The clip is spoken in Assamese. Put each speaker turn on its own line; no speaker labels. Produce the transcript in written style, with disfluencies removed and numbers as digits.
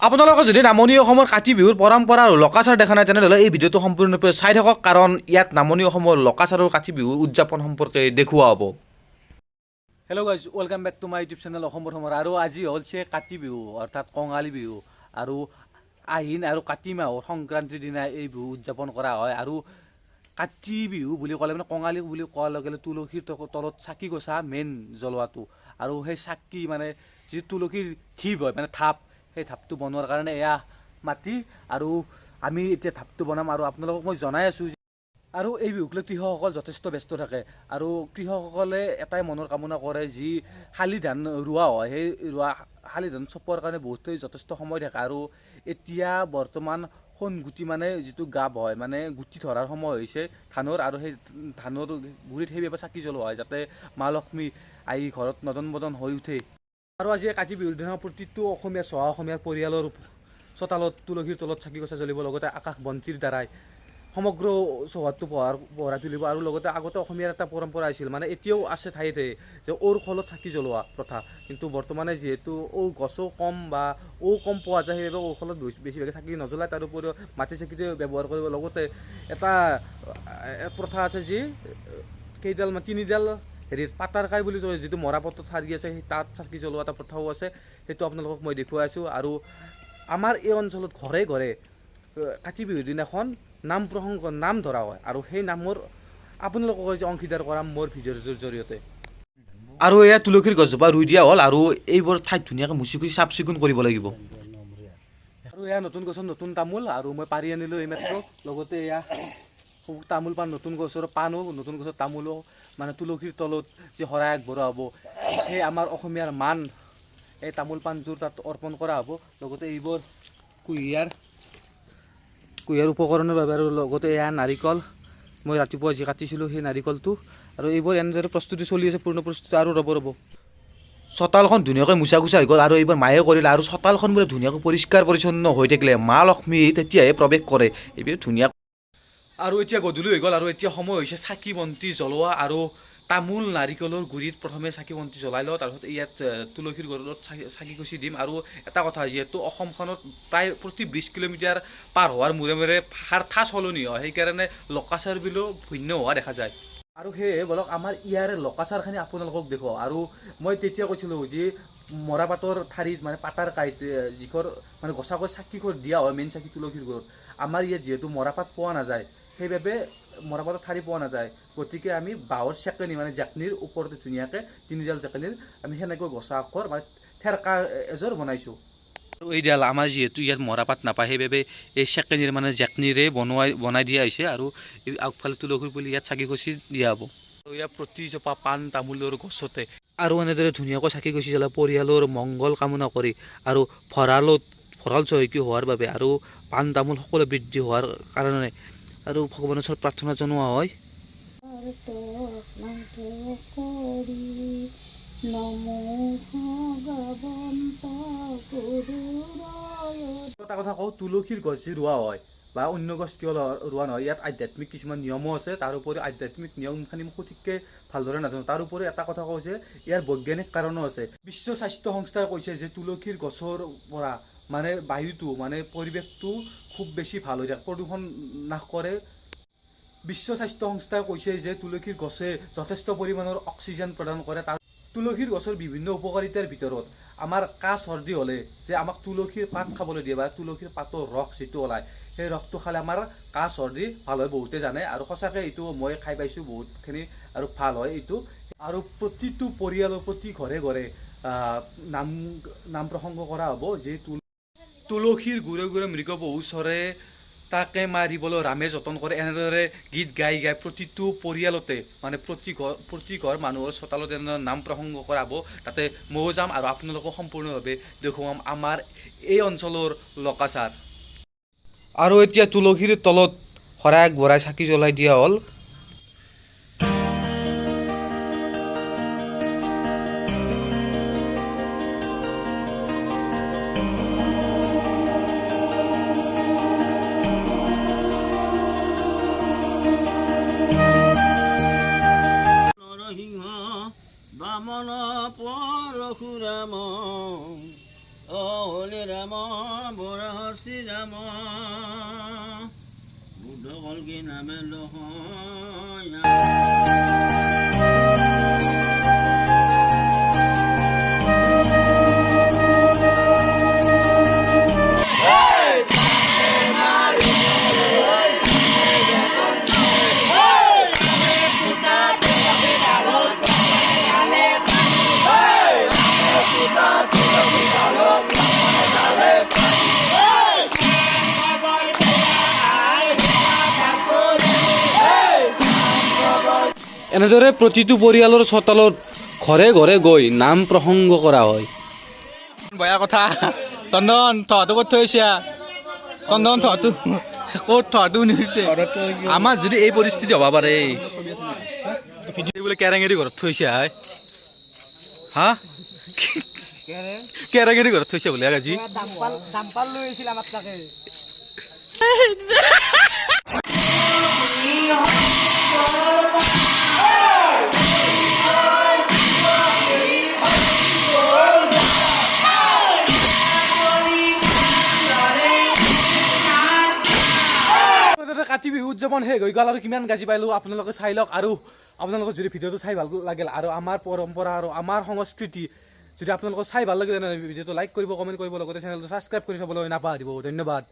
আপোনালোকে যদি নামনি অসমৰ কাতি বিহুৰ পৰম্পৰা আৰু লকাচাৰ দেখা নাই তেনেহ'লে এই ভিডিঅ'টো সম্পূৰ্ণৰূপে চাই থাকক, কাৰণ ইয়াত নামনি অসমৰ লকাচাৰ আৰু কাতি বিহুৰ উদযাপন সম্পৰ্কে দেখুওৱা হ'ব। Hello' guys, welcome back to my YouTube channel Assam প্ৰথমৰ। আৰু আজি হৈছে কাতি বিহু অৰ্থাৎ কঙালী বিহু। আৰু আহিন আৰু কাতি মাহৰ সংক্ৰান্তিৰ দিনা এই বিহু উদযাপন কৰা হয়। আৰু কাতি বিহু বুলি ক'লে মানে কঙালী বুলি কোৱাৰ লগে লগে তুলসীৰ তলত চাকি গছা মেইন জ্বলোৱাটো, আৰু সেই চাকি মানে যি তুলসীৰ ঢিপ হয় মানে ঢাপ, সেই ঢাপটো বনোৱাৰ কাৰণে এয়া মাটি, আৰু আমি এতিয়া ঢাপটো বনাম। আৰু আপোনালোকক মই জনাই আছোঁ আৰু এই বিহুক লৈ কৃষকসকল যথেষ্ট ব্যস্ত থাকে। আৰু কৃষকসকলে এটাই মনৰ কামনা কৰে, যি শালি ধান ৰোৱা হয় সেই শালি ধান চপোৱাৰ কাৰণে বহুতেই যথেষ্ট সময় থাকে। আৰু এতিয়া বৰ্তমান সোণ গুটি মানে যিটো গাপ হয় মানে গুটি ধৰাৰ সময় হৈছে ধানৰ, আৰু সেই ধানৰ গুৰিত সেইবাবে চাকি জ্বলোৱা হয় যাতে মা লক্ষ্মী আহি ঘৰত নদন বদন হৈ উঠে। আৰু আজি কাতি বিহুৰ দিনা প্ৰতিটো অসমীয়া চহা অসমীয়াৰ পৰিয়ালৰ চোতালত তুলসীৰ তলত চাকি গছা জ্বলিব, লগতে আকাশ বন্তিৰ দ্বাৰাই সমগ্ৰ চৌহদটো পোহৰাই তুলিব। আৰু লগতে আগতে অসমীয়াৰ এটা পৰম্পৰা আছিল, মানে এতিয়াও আছে ঠায়ে ঠায়ে, যে ঔৰ খোলত চাকি জ্বলোৱা প্ৰথা। কিন্তু বৰ্তমানে যিহেতু গছো কম বা কম পোৱা যায়, সেইবাবে ঔৰ খোলত বেছিভাগে চাকি নজ্বলায়। তাৰ উপৰিও মাটি চাকিতে ব্যৱহাৰ কৰিব। লগতে এটা প্ৰথা আছে, যি তিনিডাল পাতাৰ কাই বুলি কয়, যিটো মৰাপাতৰ ঠাৰি আছে সেই তাত চাকি জ্বলোৱা এটা প্ৰথাও আছে। সেইটো আপোনালোকক মই দেখুৱাই আছোঁ। আৰু আমাৰ এই অঞ্চলত ঘৰে ঘৰে কাতি বিহুৰ দিনাখন নাম প্ৰসংগ নাম ধৰা হয়, আৰু সেই নামৰ আপোনালোকক যে অংশীদাৰ কৰাম মোৰ ভিডিঅ'টোৰ জৰিয়তে। আৰু এয়া তুলসীৰ গছজোপা ৰুই দিয়া হ'ল, আৰু এইবোৰ ঠাইত ধুনীয়াকৈ মুচি খুচি চাফ চিকুণ কৰিব লাগিব। আৰু এয়া নতুন গছৰ নতুন তামোল, আৰু মই পাৰি আনিলোঁ এইমাত্ৰ। লগতে এয়া তামোল পাণ, নতুন গছৰ পাণো, নতুন গছৰ তামোলো, মানে তুলসীৰ তলত যি শৰাই আগবঢ়োৱা হ'ব, সেই আমাৰ অসমীয়াৰ মান এই তামোল পাণযোৰ তাত অৰ্পণ কৰা হ'ব। লগতে এইবোৰ কুঁহিয়াৰ উপকৰণৰ বাবে, আৰু লগতে এয়া নাৰিকল, মই ৰাতিপুৱা যি কাটিছিলোঁ সেই নাৰিকলটো। আৰু এইবোৰ এনেদৰে প্ৰস্তুতি চলি আছে, পূৰ্ণ প্ৰস্তুতি। আৰু ৰ'ব চোতালখন ধুনীয়াকৈ মোচা কোচা হৈ গ'ল, আৰু এইবাৰ মায়ে কৰিলে। আৰু চোতালখন বোলে ধুনীয়াকৈ পৰিষ্কাৰ পৰিচ্ছন্ন হৈ থাকিলে মা লক্ষ্মী তেতিয়াহে প্ৰৱেশ কৰে। এইবোৰ ধুনীয়া। আৰু এতিয়া গধূলি হৈ গ'ল, আৰু এতিয়া সময় হৈছে চাকি বন্তি জ্বলোৱা। আৰু তামোল নাৰিকলৰ গুৰিত প্ৰথমে চাকি বন্তি জ্বলাই লওঁ, তাৰপিছত ইয়াত তুলসীৰ গছত চাকি গছি দিম। আৰু এটা কথা, যিহেতু অসমখনত প্ৰায় প্ৰতি 20 কিলোমিটাৰ পাৰ হোৱাৰ মূৰে মূৰে ঠাই সলনি হয়, সেইকাৰণে লকাচাৰ বিলো ভিন্ন হোৱা দেখা যায়। আৰু সেয়ে বলক আমাৰ ইয়াৰ লকাচাৰখিনি আপোনালোকক দেখুৱাওঁ। আৰু মই তেতিয়া কৈছিলোঁ, যি মৰাপাতৰ ঠাৰিত মানে পাতাৰ কাইত যিখন মানে গছাকৈ চাকি দিয়া হয়, মেইন চাকি তুলসীৰ গুৰত, আমাৰ ইয়াত যিহেতু মৰাপাত পোৱা নাযায়, সেইবাবে মৰাপাতৰ ঠাৰি পোৱা নাযায়, গতিকে আমি বাঁহৰ চেকনি মানে জাকনিৰ ওপৰতে ধুনীয়াকৈ তিনিডাল জাকনিৰ আমি সেনেকৈ গছা আখৰ মানে থেৰকা এযোৰ বনাইছোঁ। আৰু এইডাল আমাৰ যিহেতু ইয়াত মৰাপাত নাপায়, সেইবাবে এই চেকনিৰ মানে জাকনিৰে বনাই দিয়া হৈছে। আৰু এই আগফালে তুলসীৰ পুলি ইয়াত চাকি গছি দিয়া হ'ব। আৰু ইয়াৰ প্ৰতিজোপা পাণ তামোলৰ গছতে আৰু এনেদৰে ধুনীয়াকৈ চাকি গছি জ্বলাই পৰিয়ালৰ মংগল কামনা কৰি, আৰু ভঁৰাল চহকী হোৱাৰ বাবে, আৰু পাণ তামোল সকলো বৃদ্ধি হোৱাৰ কাৰণে, আৰু ভগৱানৰ ওচৰত প্ৰাৰ্থনা জনোৱা হয়। এটা কথা কওঁ, তুলসীৰ গছ যি ৰোৱা হয় বা অন্য গছ কিয় ৰোৱা নহয়, ইয়াত আধ্যাত্মিক কিছুমান নিয়মো আছে। তাৰোপৰি আধ্যাত্মিক নিয়মখিনি মই সঠিককৈ ভালদৰে নাজানো। তাৰোপৰি এটা কথা কওঁ যে ইয়াৰ বৈজ্ঞানিক কাৰণো আছে। বিশ্ব স্বাস্থ্য সংস্থাই কৈছে যে তুলসীৰ গছৰ পৰা মানে বায়ুটো মানে পৰিৱেশটো খুব বেছি ভাল হৈ থাকে, প্ৰদূষণ নাশ কৰে। বিশ্ব স্বাস্থ্য সংস্থাই কৈছে যে তুলসীৰ গছে যথেষ্ট পৰিমাণৰ অক্সিজেন প্ৰদান কৰে। তুলসীৰ গছৰ বিভিন্ন উপকাৰিতাৰ ভিতৰত আমাৰ কাহ চৰ্দি হ'লে যে আমাক তুলসীৰ পাত খাবলৈ দিয়ে, বা তুলসীৰ পাতৰ ৰস যিটো ওলায়, সেই ৰসটো খালে আমাৰ কাহ চৰ্দি ভাল হয়, বহুতে জানে। আৰু সঁচাকৈ এইটো মই খাই পাইছোঁ বহুতখিনি, আৰু ভাল হয় এইটো। আৰু প্ৰতিটো পৰিয়ালৰ প্ৰতি ঘৰে ঘৰে নাম প্ৰসংগ কৰা হ'ব, যে তুলসীৰ গুৰে গুৰে মৃগ পহু চৰে, তাকে মাৰিবলৈ ৰামে যতন কৰে, এনেদৰে গীত গাই গাই প্ৰতিটো পৰিয়ালতে মানে প্ৰতি ঘৰ মানুহৰ চোতালত এনেদৰে নাম প্ৰসংগ কৰা হ'ব। তাতে ময়ো যাম, আৰু আপোনালোকক সম্পূৰ্ণভাৱে দেখুৱাম আমাৰ এই অঞ্চলৰ লকাচাৰ। আৰু এতিয়া তুলসীৰ তলত শৰাই আগবঢ়াই চাকি জ্বলাই দিয়া হ'ল।
বামন পৰশুৰাম অহলে ৰাম বৰা শ্ৰীৰাম বুদ্ধ কলকি নামে লহ
এনেদৰে প্ৰতিটো পৰিয়ালৰ চোতালত ঘৰে ঘৰে গৈ নাম প্ৰসংগ কৰা হয়।
বয়া কথা চন্দন তহঁতো ক'ত থৈছা চন্দন তহঁতো ক'ত তহঁতো নিতে আমাৰ যদি এই পৰিস্থিতি হ'ব পাৰে বোলে কেৰেঙেৰি ঘৰত থৈছা হা কেৰেঙেৰি ঘৰত থৈছা বোলে আজি
দাম্পাল লৈ আহিছিল আমাৰ তাকে
কাতি বিহু উদযাপন শেষ হৈ গ'ল আৰু কিমান গাজি পালোঁ আপোনালোকে চাই লওক আৰু আপোনালোকৰ যদি ভিডিঅ'টো চাই ভাল লাগিল আৰু আমাৰ পৰম্পৰা আৰু আমাৰ সংস্কৃতি যদি আপোনালোকক চাই ভাল লাগে তেনেহ'লে ভিডিঅ'টো লাইক কৰিব কমেণ্ট কৰিব লগতে চেনেলটো ছাবস্ক্ৰাইব কৰি থ'বলৈ নাপাহৰিব। ধন্যবাদ।